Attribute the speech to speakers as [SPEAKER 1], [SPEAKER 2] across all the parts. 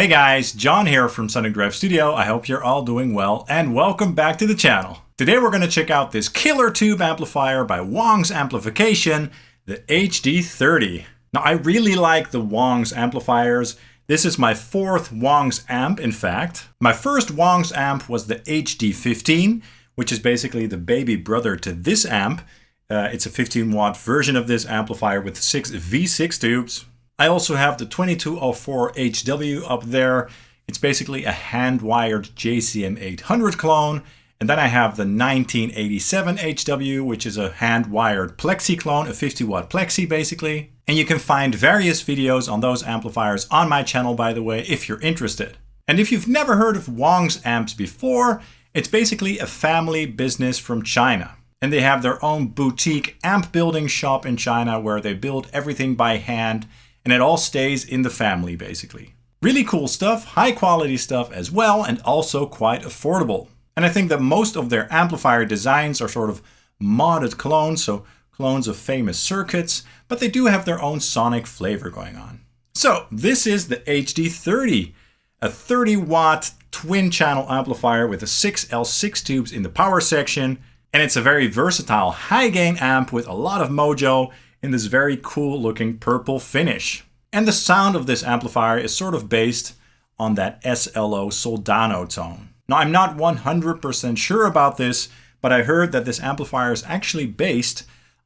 [SPEAKER 1] Hey guys, John here from Sonic Drive Studio. I hope you're all doing well and welcome back to the channel. Today we're going to check out this killer tube amplifier by Wangs Amplification, the HD-30. Now I really like the Wangs amplifiers. This is my fourth Wangs amp, in fact. My first Wangs amp was the HD-15, which is basically the baby brother to this amp. It's a 15 watt version of this amplifier with 6 V6 tubes. I also have the 2204 HW up there. It's basically a hand-wired JCM 800 clone. And then I have the 1987 HW, which is a hand-wired plexi clone, a 50 watt plexi basically. And you can find various videos on those amplifiers on my channel, by the way, if you're interested. And if you've never heard of Wangs Amps before, it's basically a family business from China. And they have their own boutique amp building shop in China where they build everything by hand. And it all stays in the family, basically. Really cool stuff, high quality stuff as well, and also quite affordable. And I think that most of their amplifier designs are sort of modded clones, so clones of famous circuits, but they do have their own sonic flavor going on. So this is the HD-30, a 30 watt twin channel amplifier with a 6 L6 tubes in the power section. And it's a very versatile high gain amp with a lot of mojo in this very cool looking purple finish. And the sound of this amplifier is sort of based on that SLO Soldano tone. Now I'm not 100% sure about this, but I heard that this amplifier is actually based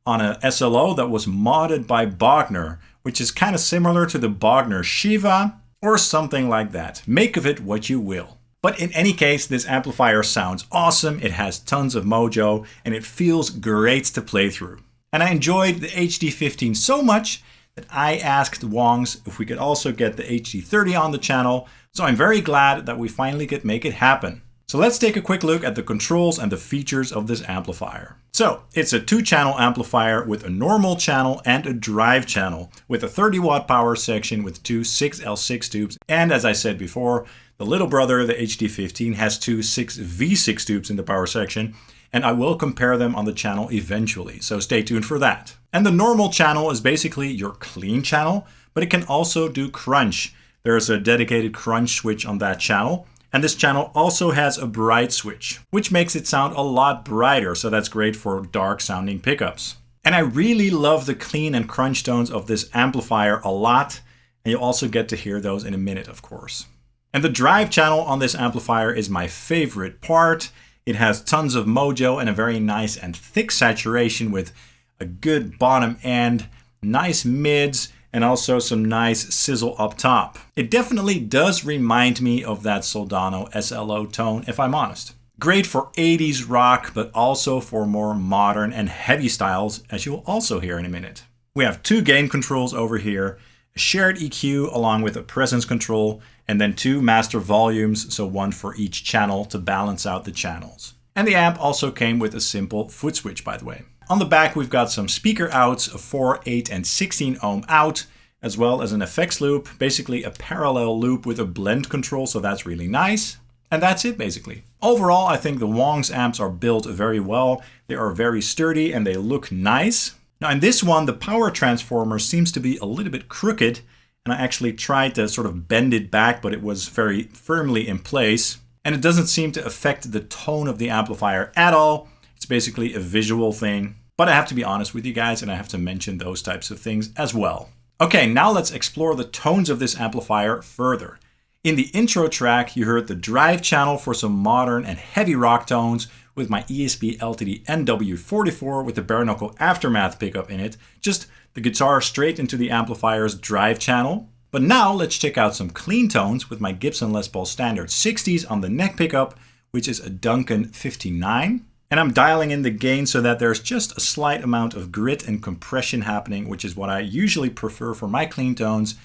[SPEAKER 1] on a SLO that was modded by Bareknuckle, which is kind of similar to the Bareknuckle Shiva or something like that. Make of it what you will. But in any case, this amplifier sounds awesome, it has tons of mojo, and it feels great to play through. And I enjoyed the HD-15 so much that I asked Wangs if we could also get the HD-30 on the channel. So I'm very glad that we finally could make it happen. So let's take a quick look at the controls and the features of this amplifier. So it's a 2-channel amplifier with a normal channel and a drive channel with a 30 watt power section with 2 6L6 tubes. And as I said before, the little brother, the HD-15, has 2 6V6 tubes in the power section. And I will compare them on the channel eventually, so stay tuned for that. And the normal channel is basically your clean channel, but it can also do crunch. There's a dedicated crunch switch on that channel. And this channel also has a bright switch, which makes it sound a lot brighter, so that's great for dark sounding pickups. And I really love the clean and crunch tones of this amplifier a lot, and you'll also get to hear those in a minute, of course. And the drive channel on this amplifier is my favorite part. It has tons of mojo and a very nice and thick saturation with a good bottom end, nice mids, and also some nice sizzle up top. It definitely does remind me of that Soldano SLO tone, if I'm honest. Great for 80s rock, but also for more modern and heavy styles, as you'll also hear in a minute. We have 2 gain controls over here, a shared EQ along with a presence control, and then 2 master volumes, so 1 for each channel to balance out the channels. And the amp also came with a simple foot switch, by the way. On the back we've got some speaker outs, a 4, 8 and 16 ohm out, as well as an effects loop, basically a parallel loop with a blend control, so that's really nice. And that's it basically. Overall, I think the Wangs amps are built very well. They are very sturdy and they look nice. Now in this one, the power transformer seems to be a little bit crooked, and I actually tried to sort of bend it back, but it was very firmly in place. And it doesn't seem to affect the tone of the amplifier at all. It's basically a visual thing. But I have to be honest with you guys, and I have to mention those types of things as well. Okay, now let's explore the tones of this amplifier further. In the intro track, you heard the drive channel for some modern and heavy rock tones with my ESP LTD NW44 with the Bareknuckle Aftermath pickup in it. Just the guitar straight into the amplifier's drive channel. But now let's check out some clean tones with my Gibson Les Paul Standard 60s on the neck pickup, which is a Duncan 59. And I'm dialing in the gain so that there's just a slight amount of grit and compression happening, which is what I usually prefer for my clean tones.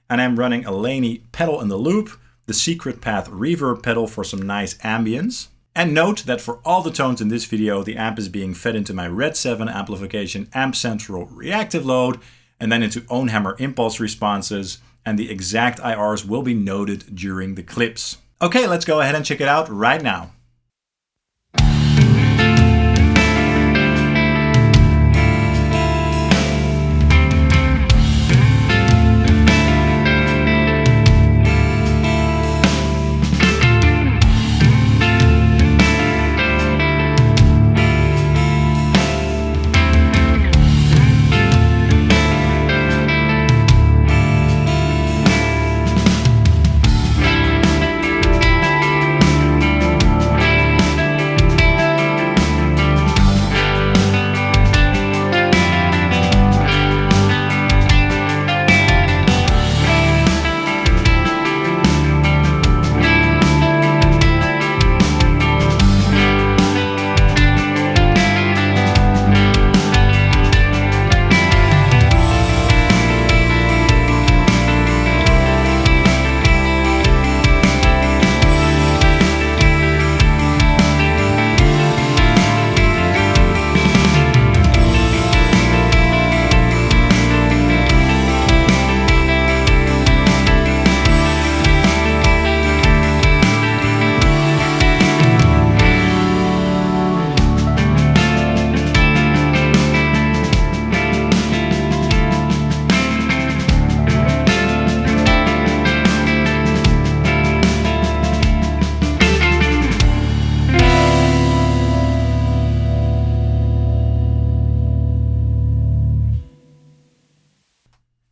[SPEAKER 1] And I'm running a Laney pedal in the loop, the Secret Path reverb pedal for some nice ambience. And note that for all the tones in this video, the amp is being fed into my RedSeven Amplification Amp Central reactive load, and then into OwnHammer impulse responses, and the exact IRs will be noted during the clips. Okay, let's go ahead and check it out right now.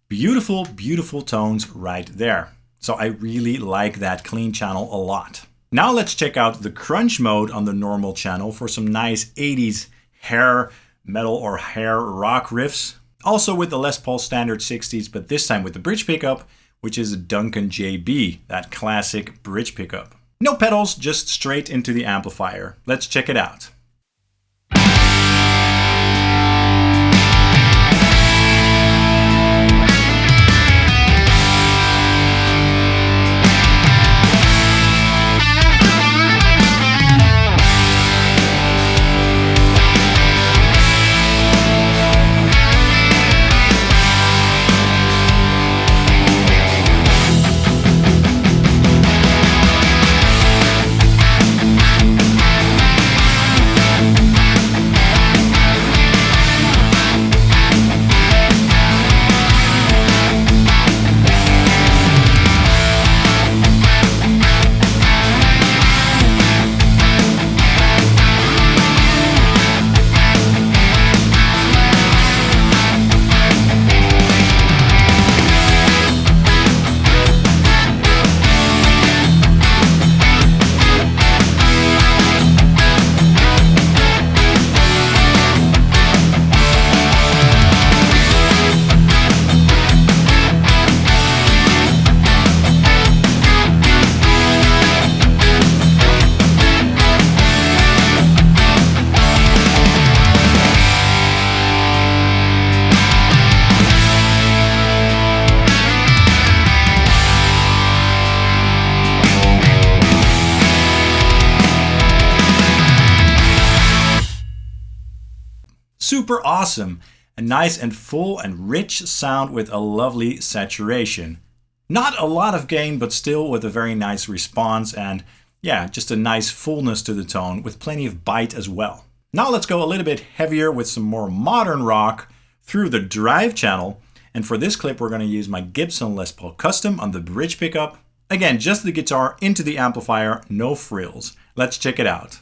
[SPEAKER 1] Beautiful, beautiful tones right there. So I really like that clean channel a lot. Now let's check out the crunch mode on the normal channel for some nice 80s hair metal or hair rock riffs. Also with the Les Paul standard 60s, but this time with the bridge pickup, which is a Duncan JB, that classic bridge pickup. No pedals, just straight into the amplifier. Let's check it out. Super awesome. A nice and full and rich sound with a lovely saturation. Not a lot of gain, but still with a very nice response and yeah, just a nice fullness to the tone with plenty of bite as well. Now let's go a little bit heavier with some more modern rock through the drive channel. And for this clip, we're going to use my Gibson Les Paul Custom on the bridge pickup. Again, just the guitar into the amplifier, no frills. Let's check it out.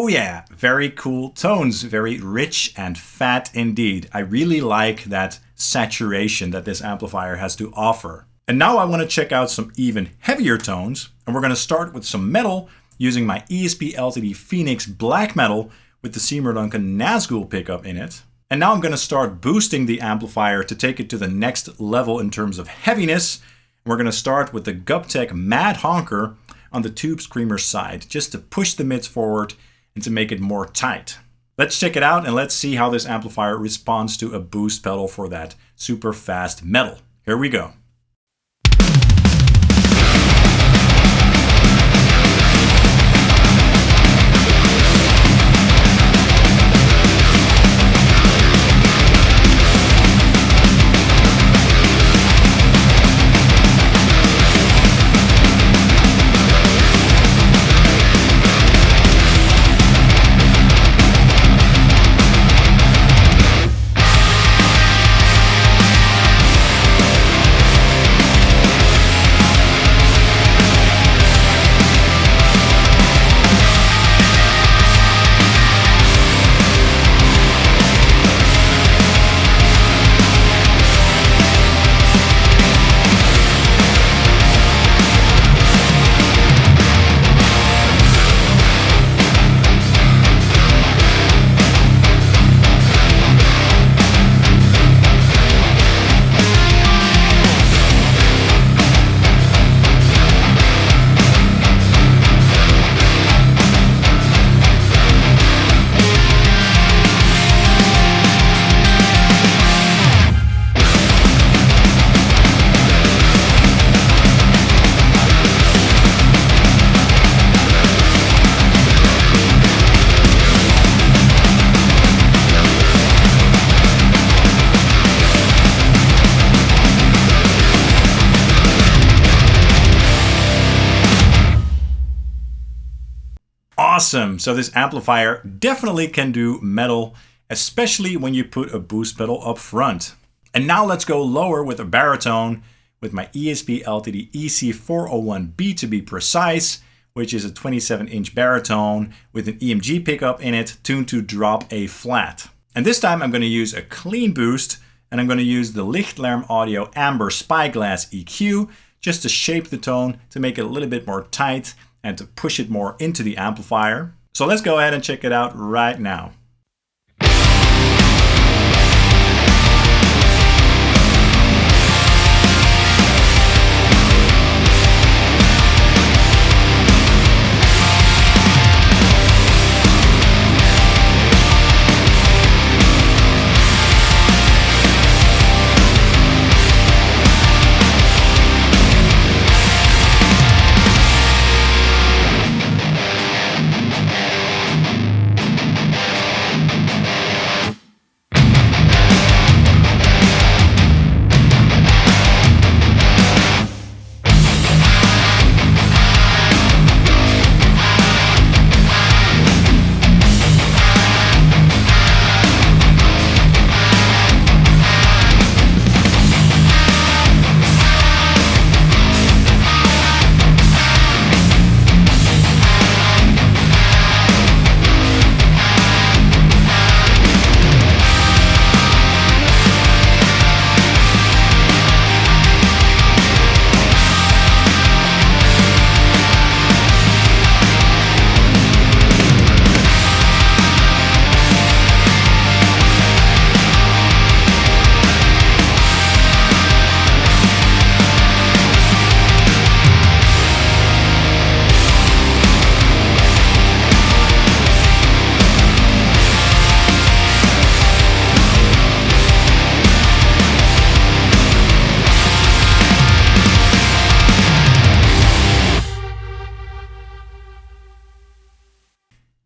[SPEAKER 1] Oh yeah, very cool tones, very rich and fat indeed. I really like that saturation that this amplifier has to offer. And now I want to check out some even heavier tones, and we're going to start with some metal using my ESP LTD Phoenix Black Metal with the Seymour Duncan Nazgul pickup in it. And now I'm going to start boosting the amplifier to take it to the next level in terms of heaviness. We're going to start with the Gubtech Mad Honker on the Tube Screamer side, just to push the mids forward and to make it more tight. Let's check it out and let's see how this amplifier responds to a boost pedal for that super fast metal. Here we go. Awesome! So this amplifier definitely can do metal, especially when you put a boost pedal up front. And now let's go lower with a baritone with my ESP LTD EC401B to be precise, which is a 27-inch baritone with an EMG pickup in it tuned to drop A flat. And this time I'm going to use a clean boost, and I'm going to use the Lichtlaerm Audio Amber Spyglass EQ just to shape the tone to make it a little bit more tight and to push it more into the amplifier. So let's go ahead and check it out right now.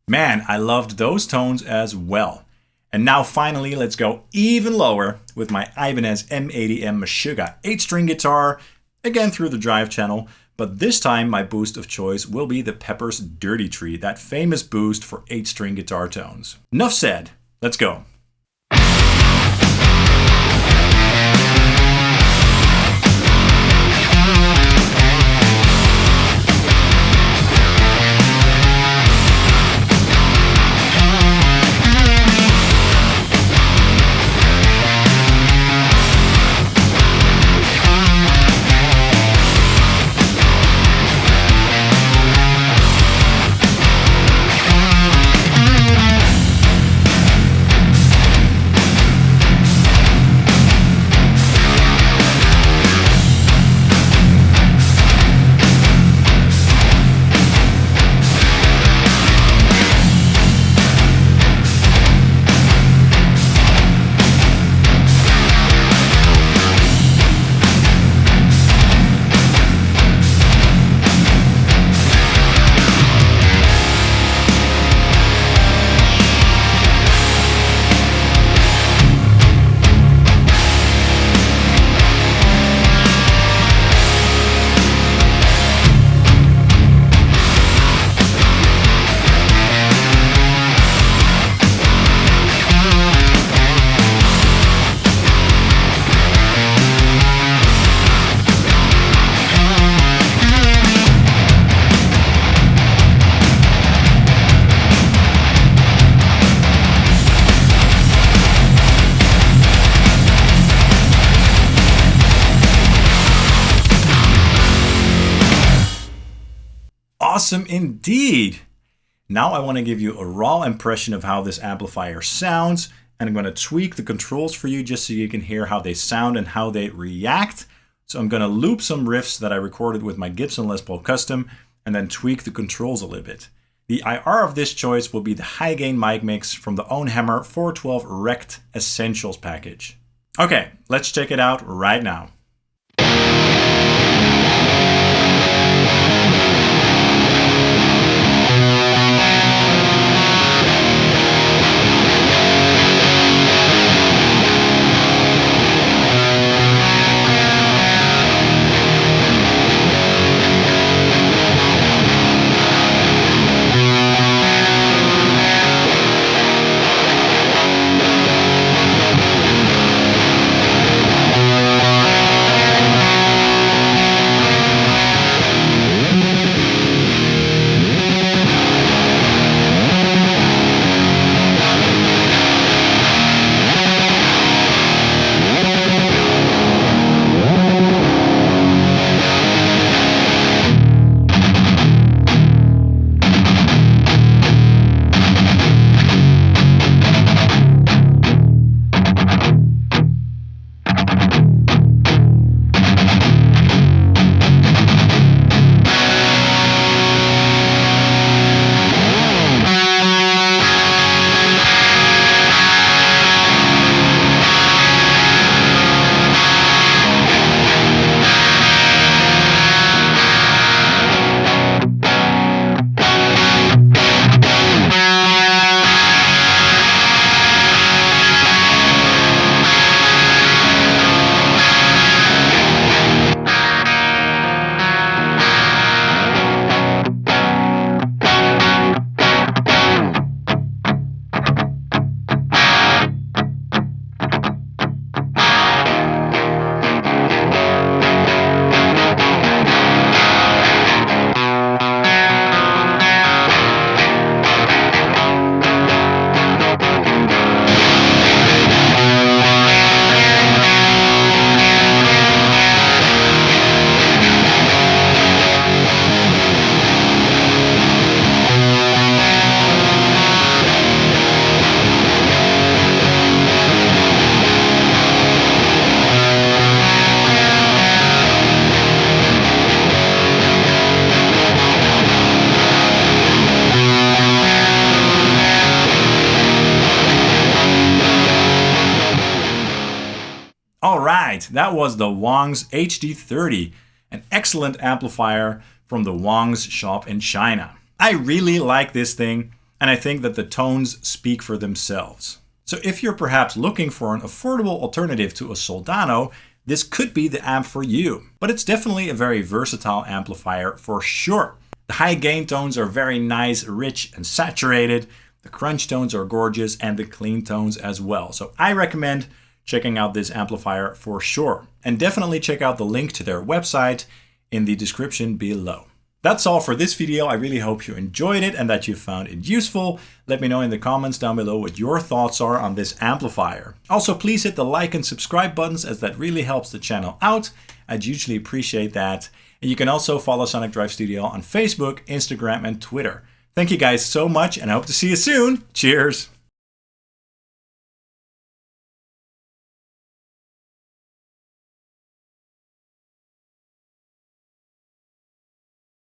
[SPEAKER 1] Man, I loved those tones as well. And now finally, let's go even lower with my Ibanez M80M Meshuggah 8-string guitar, again through the drive channel, but this time my boost of choice will be the Pepers Dirty Tree, that famous boost for 8-string guitar tones. Enough said, let's go. Awesome indeed! Now I want to give you a raw impression of how this amplifier sounds, and I'm going to tweak the controls for you just so you can hear how they sound and how they react. So I'm going to loop some riffs that I recorded with my Gibson Les Paul Custom and then tweak the controls a little bit. The IR of this choice will be the high gain mic mix from the OwnHammer 412 Rect Essentials package. Okay, let's check it out right now. Alright, that was the Wangs HD-30, an excellent amplifier from the Wangs shop in China. I really like this thing, and I think that the tones speak for themselves. So if you're perhaps looking for an affordable alternative to a Soldano, this could be the amp for you. But it's definitely a very versatile amplifier for sure. The high gain tones are very nice, rich and saturated. The crunch tones are gorgeous, and the clean tones as well. So I recommend checking out this amplifier for sure. And definitely check out the link to their website in the description below. That's all for this video. I really hope you enjoyed it and that you found it useful. Let me know in the comments down below what your thoughts are on this amplifier. Also, please hit the like and subscribe buttons, as that really helps the channel out. I'd hugely appreciate that. And you can also follow Sonic Drive Studio on Facebook, Instagram, and Twitter. Thank you guys so much, and I hope to see you soon. Cheers!